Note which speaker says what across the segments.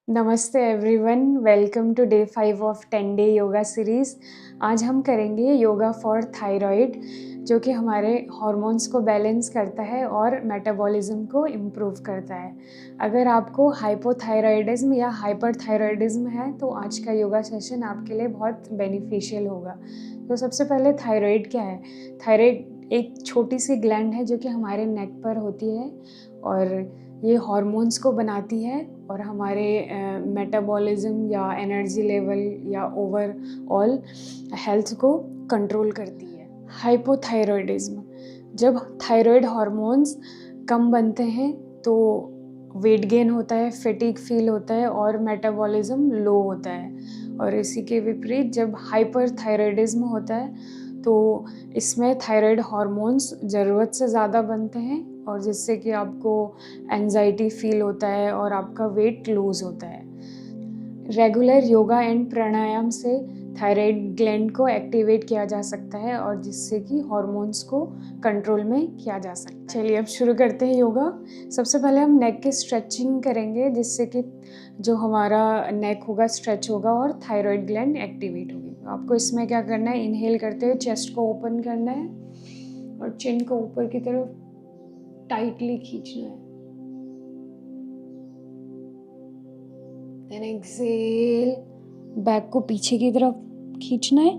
Speaker 1: नमस्ते everyone, welcome to day 5 of 10 day yoga series. आज हम करेंगे योगा फॉर थायराइड, जो कि हमारे हार्मोन्स को बैलेंस करता है और मेटाबॉलिज्म को इम्प्रूव करता है। अगर आपको हाइपोथायराइडिज्म या हाइपरथायराइडिज्म है तो आज का योगा सेशन आपके लिए बहुत बेनिफिशियल होगा। तो सबसे पहले थायराइड क्या है? थायराइड एक छोटी सी ग्लैंड है जो कि हमारे नेक पर होती है और ये हार्मोन्स को बनाती है और हमारे मेटाबॉलिज्म या एनर्जी लेवल या ओवरऑल हेल्थ को कंट्रोल करती है। हाइपोथायरॉयडिज्म, जब थायराइड हार्मोन्स कम बनते हैं तो वेट गेन होता है, फैटिग फील होता है और मेटाबॉलिज्म लो होता है। और इसी के विपरीत जब हाइपरथायरॉयडिज्म होता है तो इसमें थायराइड हार्मोन्स ज़रूरत से ज़्यादा बनते हैं और जिससे कि आपको एंजाइटी फील होता है और आपका वेट लूज़ होता है। रेगुलर योगा एंड प्राणायाम से थायराइड ग्लैंड को एक्टिवेट किया जा सकता है और जिससे कि हार्मोन्स को कंट्रोल में किया जा सकता है। चलिए अब शुरू करते हैं योगा। सबसे पहले हम नेक की स्ट्रेचिंग करेंगे जिससे कि जो हमारा नेक होगा स्ट्रेच होगा और थायराइड ग्लैंड एक्टिवेट होगी। आपको इसमें क्या करना है, इनहेल करते हुए चेस्ट को ओपन करना है और चिन को ऊपर की तरफ टाइटली खींचना है। देन एक्सेल, बैक को पीछे की तरफ खींचना है,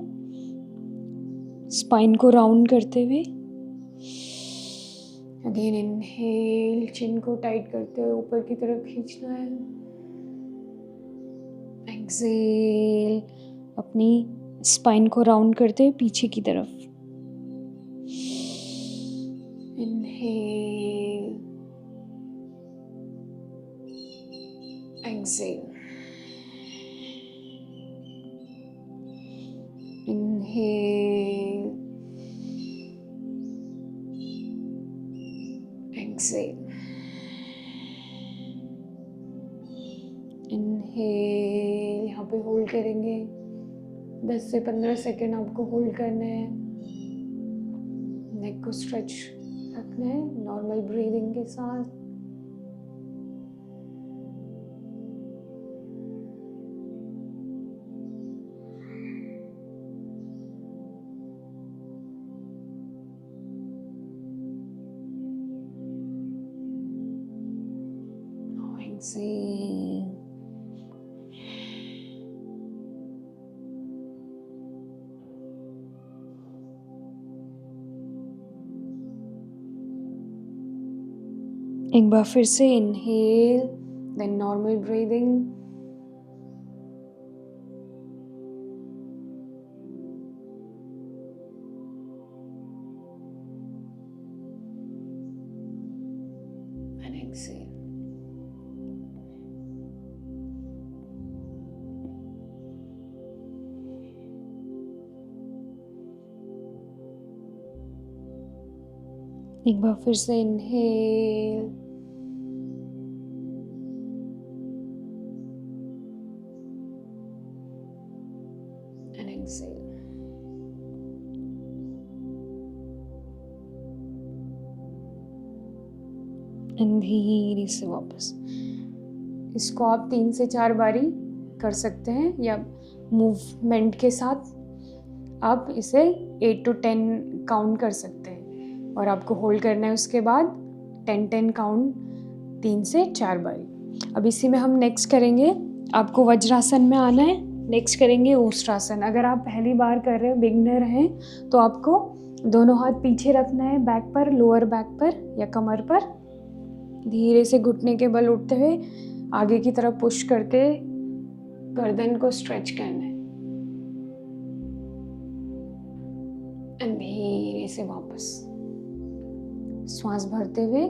Speaker 1: स्पाइन को राउंड करते हुए। अगेन इनहेल, चिन को टाइट करते हुए ऊपर की तरफ खींचना है। एक्सेल, अपनी स्पाइन को राउंड करते हुए पीछे की तरफ। Inhale, exhale, inhale, exhale, inhale, यहाँ पे होल्ड करेंगे 10 से 15 सेकेंड आपको होल्ड करना है। नेक को स्ट्रेच रखना है नॉर्मल ब्रीदिंग के साथ। Exhale. एक बार फिर से inhale, then normal breathing, and exhale. एक बार फिर से इनहेल, एंड एक्सेल। एंड धीरे से वापस। इसको आप 3 से 4 बारी कर सकते हैं या मूवमेंट के साथ आप इसे 8 to 10 काउंट कर सकते हैं और आपको होल्ड करना है। उसके बाद 10-10 काउंट 3 से 4 बारी। अब इसी में हम नेक्स्ट करेंगे, आपको वज्रासन में आना है। नेक्स्ट करेंगे ओष्ट्रासन। अगर आप पहली बार कर रहे हो, बिगिनर हैं, तो आपको दोनों हाथ पीछे रखना है बैक पर, लोअर बैक पर या कमर पर। धीरे से घुटने के बल उठते हुए आगे की तरफ पुश करके गर्दन को स्ट्रेच करना है एंड धीरे से वापस श्वास भरते हुए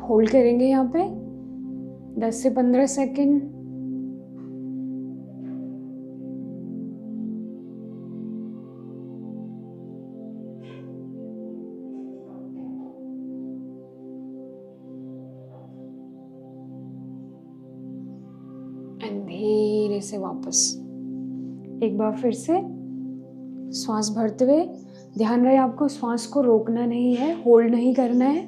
Speaker 1: होल्ड करेंगे यहाँ पे 10 से 15 सेकेंड। धीरे से वापस एक बार फिर से श्वास भरते हुए। ध्यान रहे आपको श्वास को रोकना नहीं है, होल्ड नहीं करना है।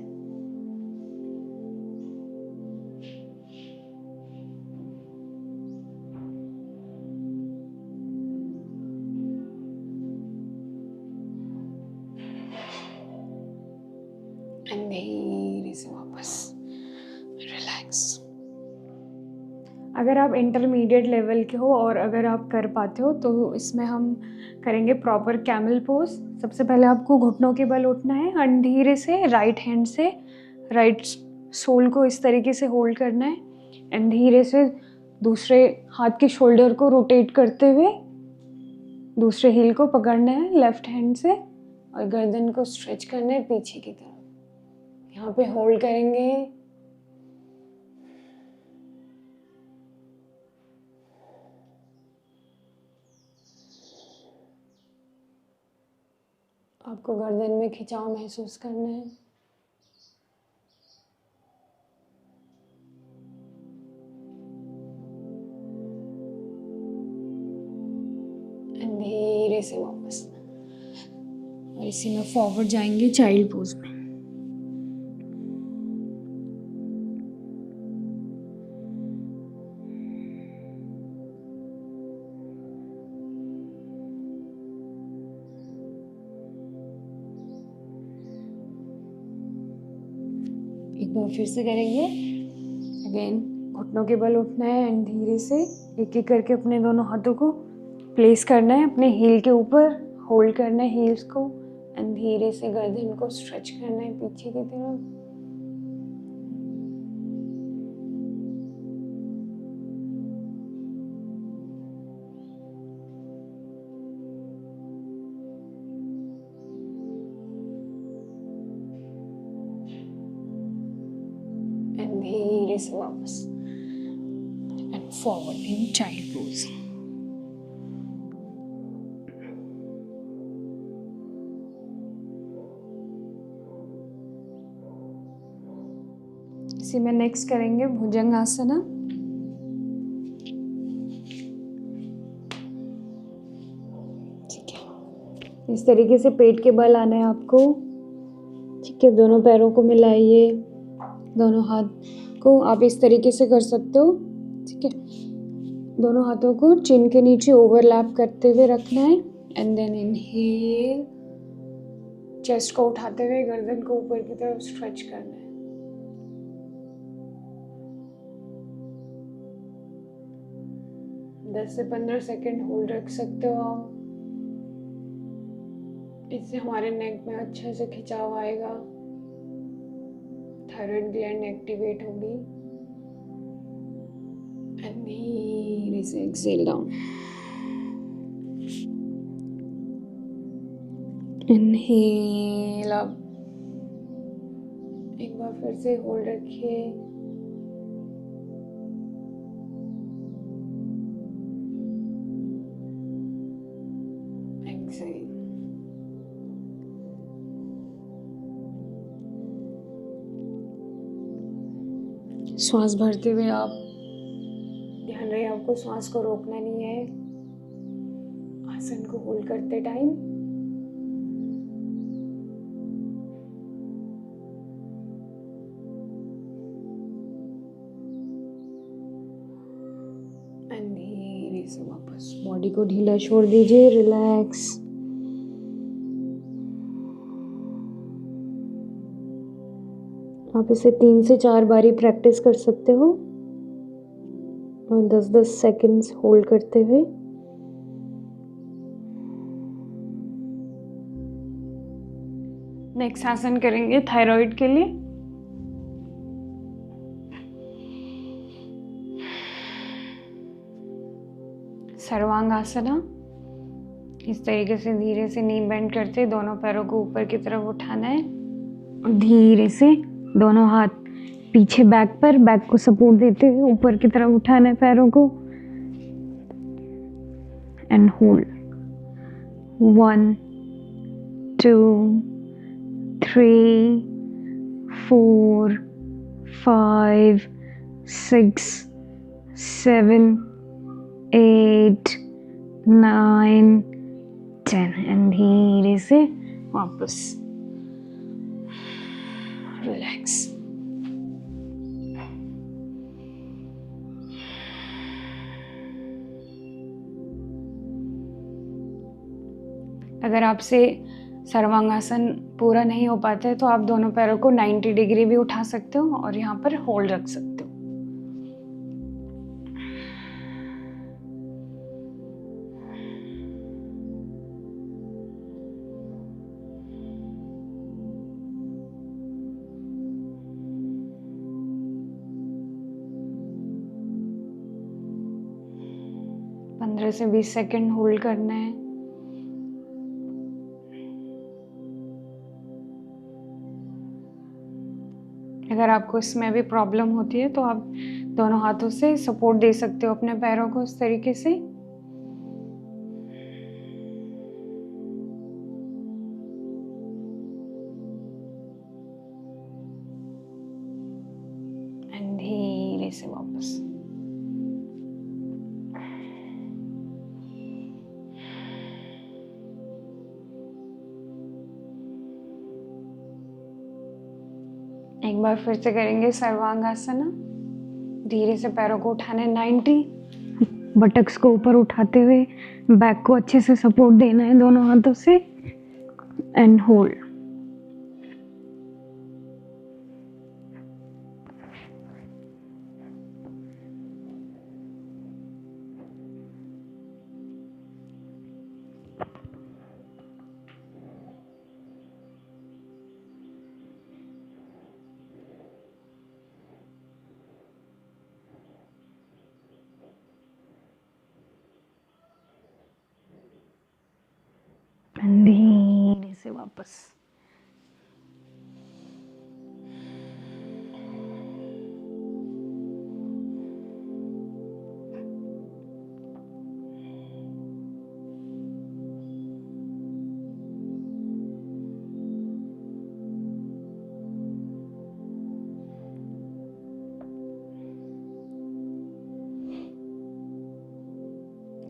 Speaker 1: अगर आप इंटरमीडिएट लेवल के हो और अगर आप कर पाते हो तो इसमें हम करेंगे प्रॉपर कैमल पोज। सबसे पहले आपको घुटनों के बल उठना है, धीरे से राइट हैंड से राइट सोल को इस तरीके से होल्ड करना है एंड धीरे से दूसरे हाथ के शोल्डर को रोटेट करते हुए दूसरे हील को पकड़ना है लेफ्ट हैंड से और गर्दन को स्ट्रेच करना है पीछे की तरफ। यहाँ पे होल्ड करेंगे। आपको गर्दन में खिंचाव महसूस करना है। धीरे से वापस और इसी में फॉरवर्ड जाएंगे चाइल्ड पोज में। एक बार फिर से करेंगे। अगेन घुटनों के बल उठना है एंड धीरे से एक एक करके अपने दोनों हाथों को प्लेस करना है अपने हील के ऊपर, होल्ड करना है हील्स को एंड धीरे से गर्दन को स्ट्रेच करना है पीछे की तरफ। एंड धीरे से वापस and forward in child pose. इसी में नेक्स्ट करेंगे भुजंगासना। ठीक है, इस तरीके से पेट के बल आना है आपको। ठीक है, दोनों पैरों को मिलाइए, दोनों हाथ को आप इस तरीके से कर सकते हो। ठीक है, दोनों हाथों को चिन के नीचे ओवरलैप करते हुए रखना है एंड देन इनहेल, चेस्ट को उठाते हुए गर्दन को ऊपर की तरफ स्ट्रेच करना है। दस से 15 सेकेंड होल्ड रख सकते हो आप। इससे हमारे नेक में अच्छे से खिंचाव आएगा, थायराइड ग्लैंड एक्टिवेट होगी। एंड धीरे से एक्सेल डाउन, इनहेल अप। एक बार फिर से होल्ड रखिए। एक्सेल। श्वास भरते हुए आप ध्यान रहे आपको श्वास को रोकना नहीं है आसन को होल्ड करते टाइम। धीरे से वापस बॉडी को ढीला छोड़ दीजिए, रिलैक्स। आप इसे 3 से 4 बारी प्रैक्टिस कर सकते हो और 10-10 सेकंड्स होल्ड करते हुए। नेक्स्ट आसन करेंगे थायराइड के लिए। सर्वांगासना। इस तरीके से धीरे से नी बेंड करते दोनों पैरों को ऊपर की तरफ उठाना है और धीरे से दोनों हाथ पीछे बैक पर, बैक को सपोर्ट देते हुए ऊपर की तरफ उठाना है पैरों को एंड होल्ड। 1 2 3 4 5 6 7 8 9 10 एंड धीरे से वापस रिलैक्स। अगर आपसे सर्वांगासन पूरा नहीं हो पाता है तो आप दोनों पैरों को 90 डिग्री भी उठा सकते हो और यहाँ पर होल्ड रख सकते हो। 15 से 20 सेकंड होल्ड करना है। अगर आपको इसमें भी प्रॉब्लम होती है तो आप दोनों हाथों से सपोर्ट दे सकते हो अपने पैरों को इस तरीके से। एंड धीरे से वापस। एक बार फिर से करेंगे सर्वांगासना। धीरे से पैरों को उठाना 90, बटक्स को ऊपर उठाते हुए बैक को अच्छे से सपोर्ट देना है दोनों हाथों से एंड होल्ड। धीरे से वापस।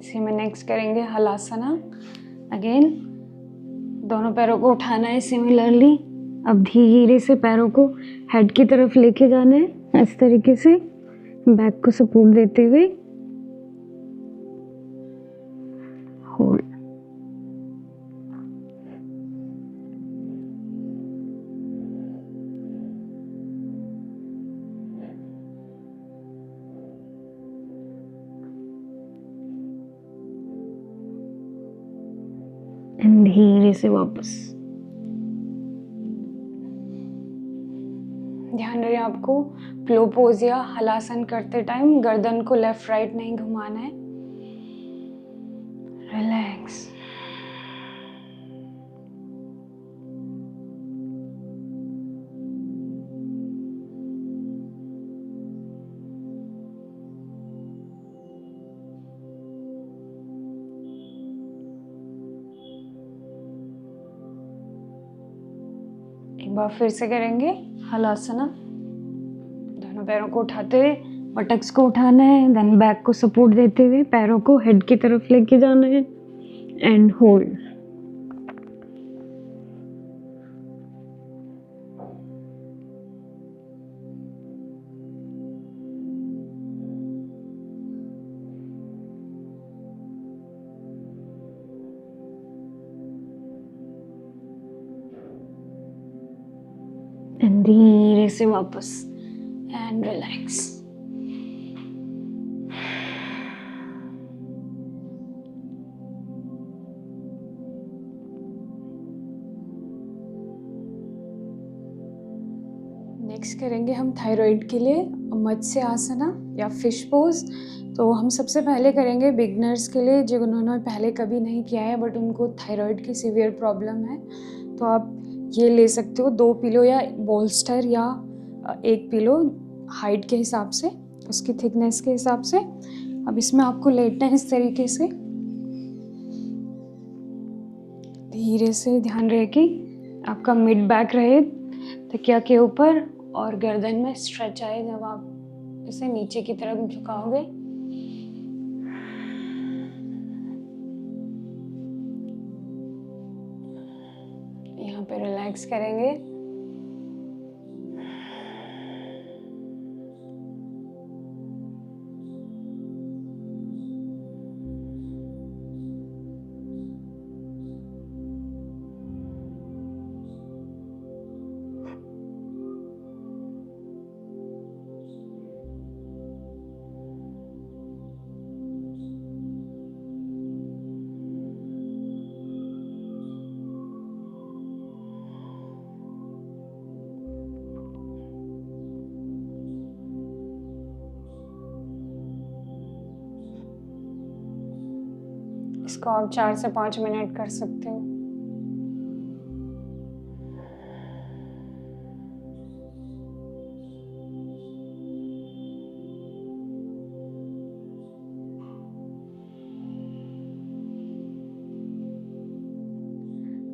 Speaker 1: इसी में नेक्स्ट करेंगे हलासना। अगेन दोनों पैरों को उठाना है सिमिलरली। अब धीरे से पैरों को हेड की तरफ लेके जाना है इस तरीके से, बैक को सपोर्ट देते हुए होल्ड। धीरे से वापस। ध्यान रहे आपको फ्लो पोज या हलासन करते टाइम गर्दन को लेफ्ट राइट नहीं घुमाना है। रिलैक्स। एक बार फिर से करेंगे हलासना। दोनों पैरों को उठाते हुए बटक्स को उठाना है, देन बैक को सपोर्ट देते हुए पैरों को हेड की तरफ लेके जाना है एंड होल्ड। धीरे से वापस एंड रिलैक्स। नेक्स्ट करेंगे हम थायराइड के लिए मत्स्य आसना या फिश पोज। तो हम सबसे पहले करेंगे बिगनर्स के लिए जिन्होंने पहले कभी नहीं किया है बट उनको थायराइड की सीवियर प्रॉब्लम है। तो आप ये ले सकते हो 2 पिलो या बोल्स्टर या 1 पिलो हाइट के हिसाब से, उसकी थिकनेस के हिसाब से। अब इसमें आपको लेटना है इस तरीके से। धीरे से ध्यान रहे कि आपका मिड बैक रहे तकिया के ऊपर और गर्दन में स्ट्रेच आए जब आप इसे नीचे की तरफ झुकाओगे। यहाँ पे रिलैक्स करेंगे। इसको आप 4 से 5 मिनट कर सकते हो।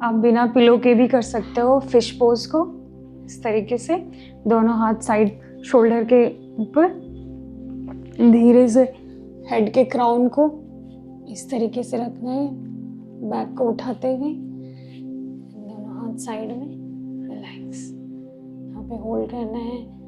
Speaker 1: आप बिना पिलो के भी कर सकते हो फिश पोज को, इस तरीके से दोनों हाथ साइड शोल्डर के ऊपर, धीरे से हेड के क्राउन को इस तरीके से रखना है, बैक को उठाते हुए, दोनों हाथ साइड में, रिलैक्स, यहाँ पे होल्ड करना है।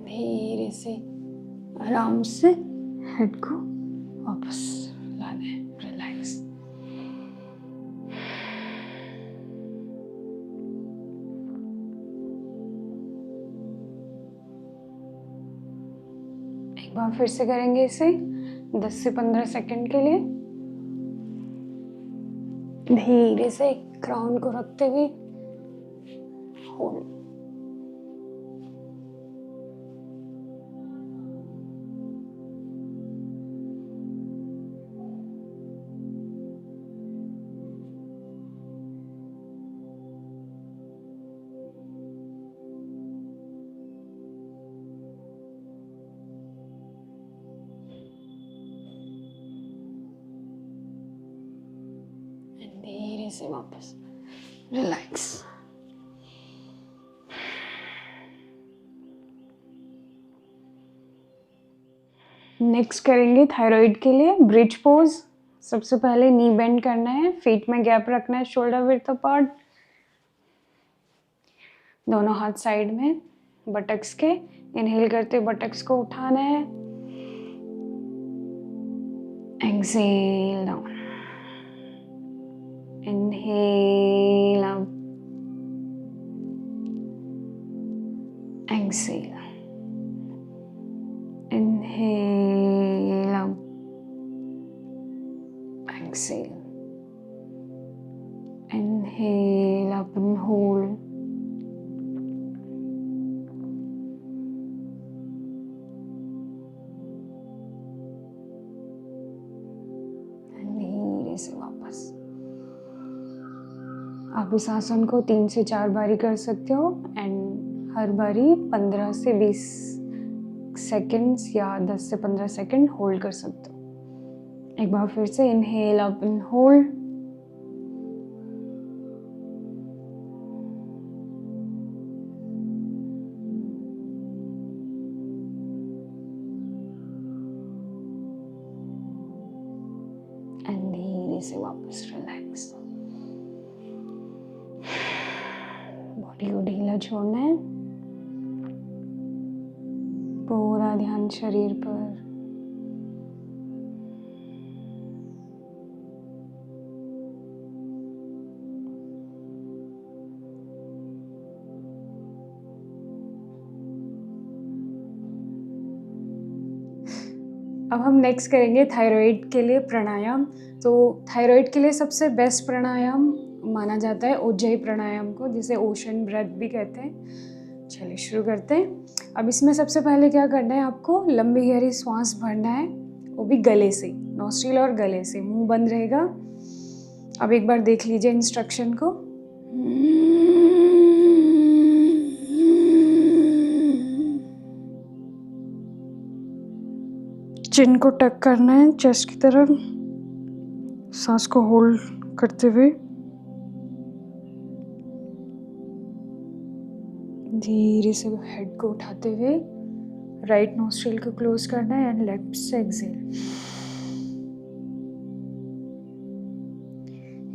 Speaker 1: धीरे से आराम से हेड को वापस लाना है, रिलैक्स। एक बार फिर से करेंगे इसे 10 से 15 सेकंड के लिए। धीरे से क्राउन को रखते हुए होल्ड। धीरे से वापस रिलैक्स। नेक्स्ट करेंगे थायराइड के लिए ब्रिज पोज। सबसे पहले नी बेंड करना है, फीट में गैप रखना है, शोल्डर विड्थ अपार्ट, दोनों हाथ साइड में बटक्स के। इनहेल करते बटक्स को उठाना है, exhale down, inhale up, exhale, inhale up, exhale, inhale up and hold, and धीरे से वापस। आप इस आसन को 3 से 4 बारी कर सकते हो एंड हर बारी 15 से 20 सेकंड्स या 10 से 15 सेकंड होल्ड कर सकते हो। एक बार फिर से inhale up and hold, and धीरे से वापस रिलैक्स। बॉडी को ढीला छोड़ना है, पूरा ध्यान शरीर पर। अब हम नेक्स्ट करेंगे थायराइड के लिए प्राणायाम। तो थायराइड के लिए सबसे बेस्ट प्राणायाम माना जाता है उज्जयी प्राणायाम को, जिसे ओशन ब्रेथ भी कहते हैं। चलिए शुरू करते हैं। अब इसमें सबसे पहले क्या करना है, आपको लंबी गहरी सांस भरना है, वो भी गले से, नोस्ट्रिल और गले से, मुंह बंद रहेगा। अब एक बार देख लीजिए इंस्ट्रक्शन को। चिन को टक करना है चेस्ट की तरफ, सांस को होल्ड करते हुए धीरे से हेड को उठाते हुए राइट नोस्ट्रिल को क्लोज करना है एंड लेफ्ट से एक्सहेल।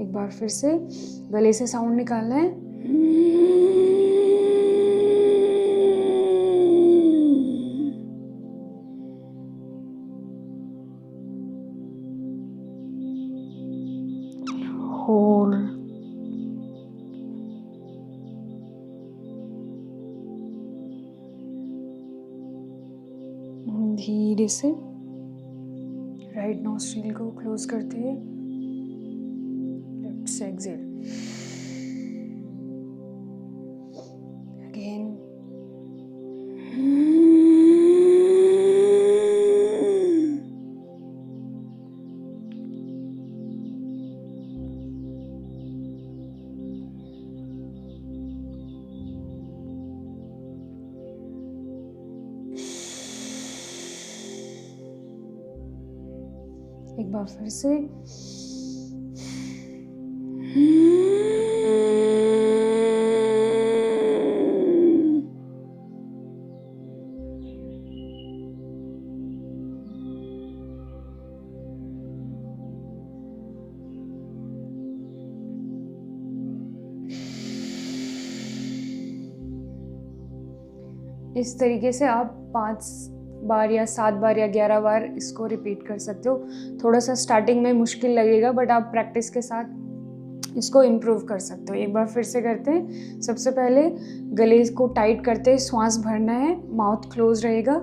Speaker 1: एक बार फिर से गले से साउंड निकालना है, होल्ड, धीरे से राइट नॉस्ट्रिल को क्लोज करते हुए लेफ्ट से एक्सेल। अगेन एक बार फिर से इस तरीके से आप 5 बार या 7 बार या 11 बार इसको रिपीट कर सकते हो। थोड़ा सा स्टार्टिंग में मुश्किल लगेगा बट आप प्रैक्टिस के साथ इसको इम्प्रूव कर सकते हो। एक बार फिर से करते हैं। सबसे पहले गले को टाइट करते श्वास भरना है, माउथ क्लोज रहेगा।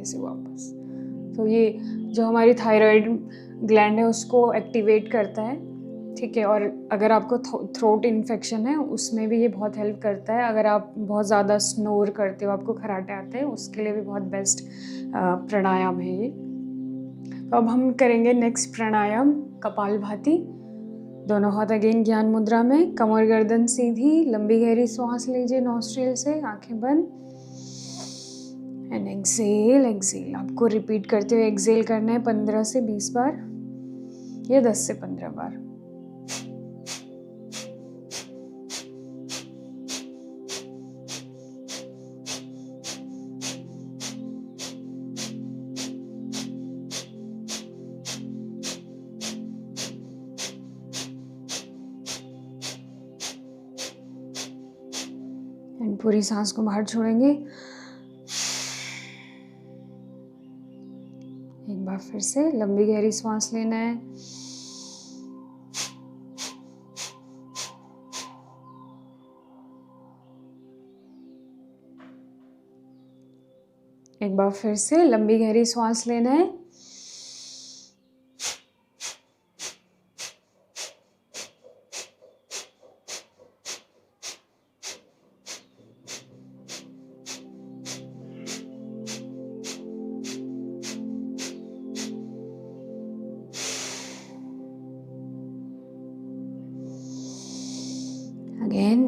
Speaker 1: से वापस। तो ये जो हमारी थायराइड ग्लैंड है उसको एक्टिवेट करता है, ठीक है। और अगर आपको थ्रोट इन्फेक्शन है उसमें भी ये बहुत हेल्प करता है। अगर आप बहुत ज़्यादा स्नोर करते हो, आपको खराटे आते हैं, उसके लिए भी बहुत बेस्ट प्राणायाम है ये। तो अब हम करेंगे नेक्स्ट प्राणायाम कपालभाति। दोनों हाथ अगेन ज्ञान मुद्रा में, कमर गर्दन सीधी, लंबी गहरी सांस लीजिए नॉस्ट्रिल से, आंखें बंद एंड एक्सेल। एक्सेल आपको रिपीट करते हुए एक्सेल करना है 15 से 20 बार या 10 से 15 बार। एंड पूरी सांस को बाहर छोड़ेंगे। एक बार फिर से लंबी गहरी सांस लेना है, एक बार फिर से लंबी गहरी सांस लेना है, अगेन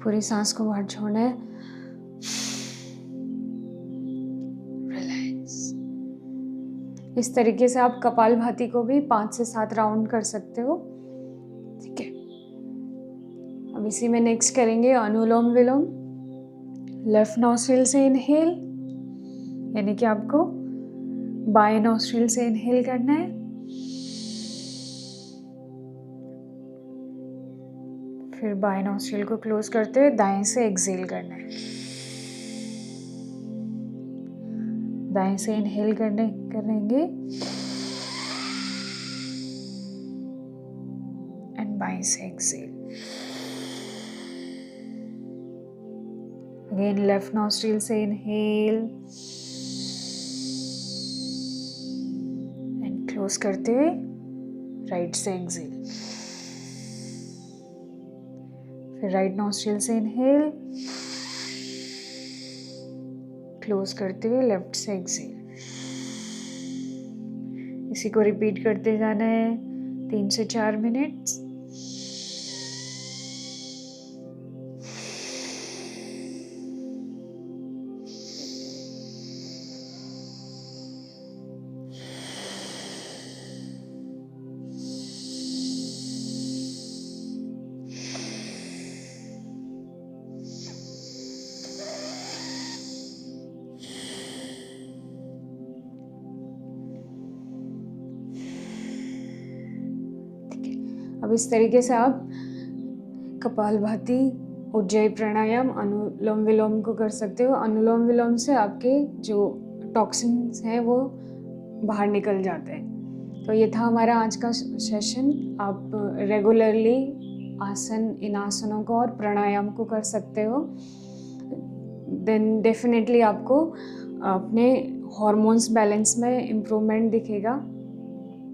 Speaker 1: पूरी सांस को बाहर छोड़ना है, रिलैक्स। इस तरीके से आप कपालभाति को भी 5 से 7 राउंड कर सकते हो, ठीक है। अब इसी में नेक्स्ट करेंगे अनुलोम विलोम। लेफ्ट नॉस्ट्रिल से इनहेल, यानी कि आपको बाएं नॉस्ट्रिल से इनहेल करना है, फिर बाएं नॉस्ट्रिल को क्लोज करते हुए दाएं से एक्सेल करना है। दाएं से इनहेल करेंगे एंड बाएं से एक्सेल। अगेन लेफ्ट नॉस्ट्रिल से इनहेल एंड क्लोज करते हुए राइट से एक्सेल। फिर राइट नॉस्ट्रिल से इनहेल, क्लोज करते हुए लेफ्ट से एक्सेल। इसी को रिपीट करते जाना है 3 से 4 मिनट। अब इस तरीके से आप कपालभाति, उज्जयी प्राणायाम, अनुलोम विलोम को कर सकते हो। अनुलोम विलोम से आपके जो टॉक्सिन्स हैं वो बाहर निकल जाते हैं। तो ये था हमारा आज का सेशन। आप रेगुलरली इन आसनों को और प्राणायाम को कर सकते हो। देन डेफिनेटली आपको अपने हॉर्मोन्स बैलेंस में इम्प्रूवमेंट दिखेगा।